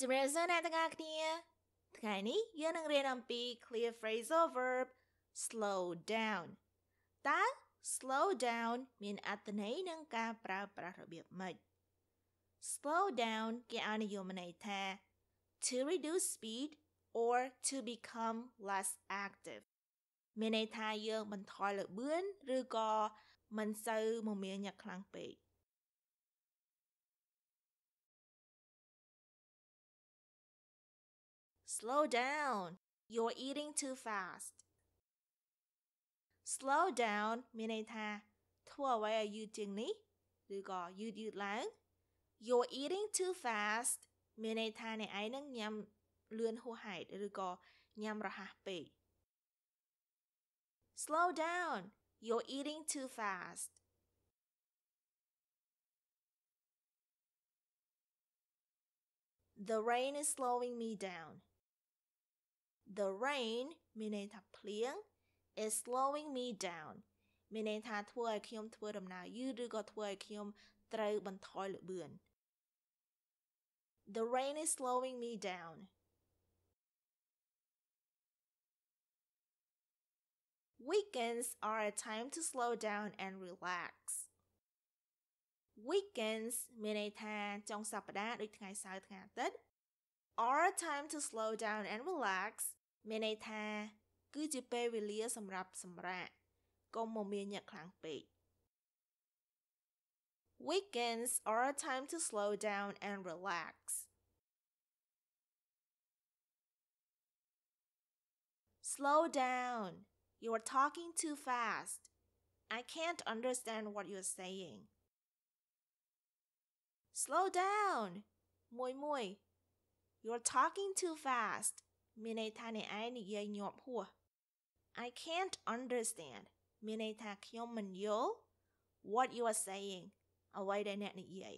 ជំរាបសួរអ្នកទាំងអស់គ្នាថ្ងៃនេះយើងនឹងរៀនអំពី clear phrasal verb slow down តើ slow down មានអត្ថន័យនិងការប្រើប្រាស់របៀបម៉េច slow down គេឲ្យនិយមន័យថា to reduce speed or to become less active មានន័យថាយើងបន្ថយល្បឿនឬក៏មិនសូវមមាញឹកខ្លាំងពេកSlow down. You're eating too fast. Slow down មានន័យថាធ្វើអ្វីឲ្យយឺតជាងនេះឬក៏យឺតឡើង You're eating too fast មានន័យថាអ្នកឯងនឹងញ៉ាំលឿនហួសហេតុឬក៏ញ៉ាំរហ័សពេក Slow down. You're eating too fast. The rain is slowing me down. The rain មានន័យថាភ្លៀង is slowing me down មានន័យថាធ្វើឲ្យខ្ញុំធ្វើដំណើរយឺតឬក៏ធ្វើឲ្យខ្ញុំត្រូវបន្ថយល្បឿន The rain is slowing me down. Weekends are a time to slow down and relax. Weekends មានន័យថាចុងសប្តាហ៍ដូចថ្ងៃសៅរ៍ថ្ងៃអាទិត្យ are a time to slow down and relax មានន័យថាគឺជាពេលវេលាសម្រាប់សម្រាកកុំមមាញឹកខ្លាំងពេក Weekends are a time to slow down and relax. Slow down. You are talking too fast. I can't understand what you're saying. Slow down. មួយ You're talking too fast. មានន័យថាអ្នកឯងនិយាយញាប់ហួស I can't understand មានន័យថាខ្ញុំមិនយល់ what you are saying អ្វីដែលអ្នកនិយាយ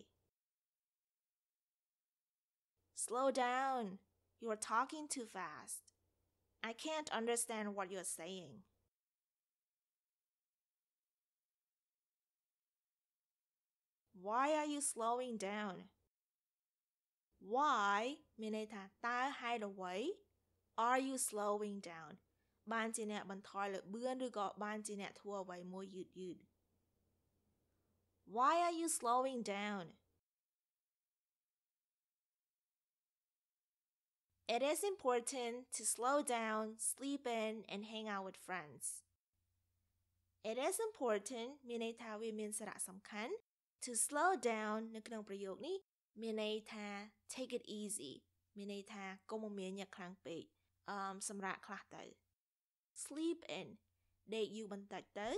Slow down. You're talking too fast. I can't understand what you're saying. Why are you slowing down? Why មានន័យថាតើហេតុអ្វី are you slowing down បានជាអ្នកបន្ថយល្បឿនឬក៏បានជាអ្នកធ្វើអ្វីមួយយឺត Why are you slowing down? It is important to slow down, sleep in, and hang out with friends. It is important មានន័យថាវាមានសារៈសំខាន់ to slow down នៅក្នុងប្រយោគនេះមានន័យថា take it easy មានន័យថាកុំមមាញឹកខ្លាំងពេកសម្រាកខ្លះទៅ sleep in ដេកយូរបន្តិចទៅ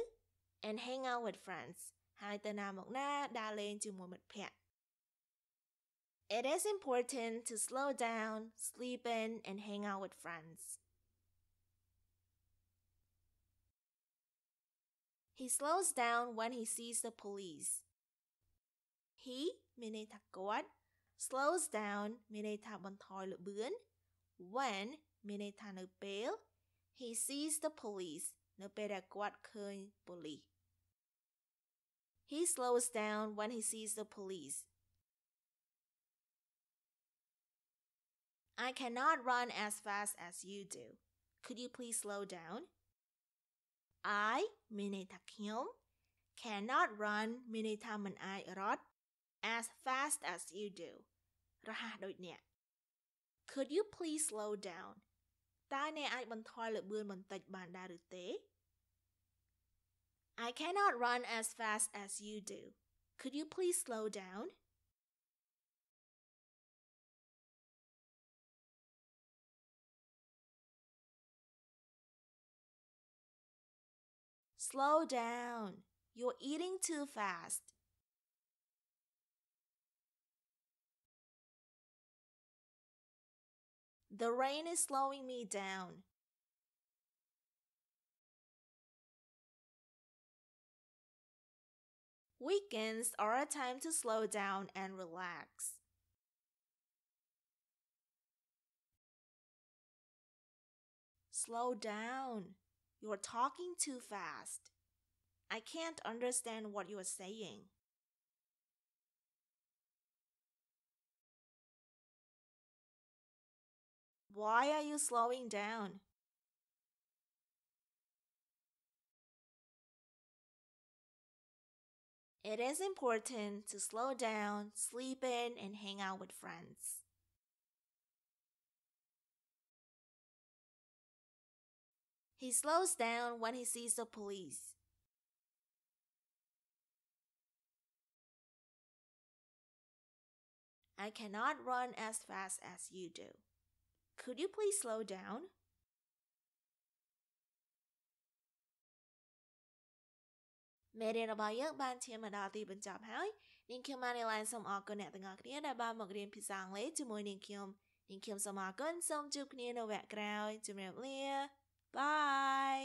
and hang out with friends ហើយទៅណាមកណាដើរលេងជាមួយមិត្តភក្តិ It is important to slow down, sleep in, and hang out with friends. He slows down when he sees the police. He មានន័យថាគាត់ slows down មានន័យថាបន្ថយល្បឿន when មានន័យថានៅពេល he sees the police នៅពេលដែលគាត់ឃើញប៉ូលីស He slows down when he sees the police. I cannot run as fast as you do. Could you please slow down? I មានន័យថាខ្ញុំ cannot run មានន័យថាមិនអាចរត់ as fast as you do រហ័សដូចអ្នក Could you please slow down តើអ្នកអាចបន្ថយល្បឿនបន្តិចបានដែរឬទេ I cannot run as fast as you do. Could you please slow down? Slow down. You're eating too fast. The rain is slowing me down. Weekends are a time to slow down and relax. Slow down. You're talking too fast. I can't understand what you're saying. Why are you slowing down? It is important to slow down, sleep in, and hang out with friends. He slows down when he sees the police. I cannot run as fast as you do. Could you please slow down? Mẹ điệnរបស់យើងបានឈានមកដល់ទីបញ្ចប់ហើយនាងខ្ញុំបានឡានសូមអរគុណអ្នកទាំងអស់គ្នាដែលបានមករៀនភាសាអង់គ្លេសជាមួយនាងខ្ញុំសូមអរគុណសូមជួបគ្នានៅវគ្គក្រោយជម្រាបលាបាយ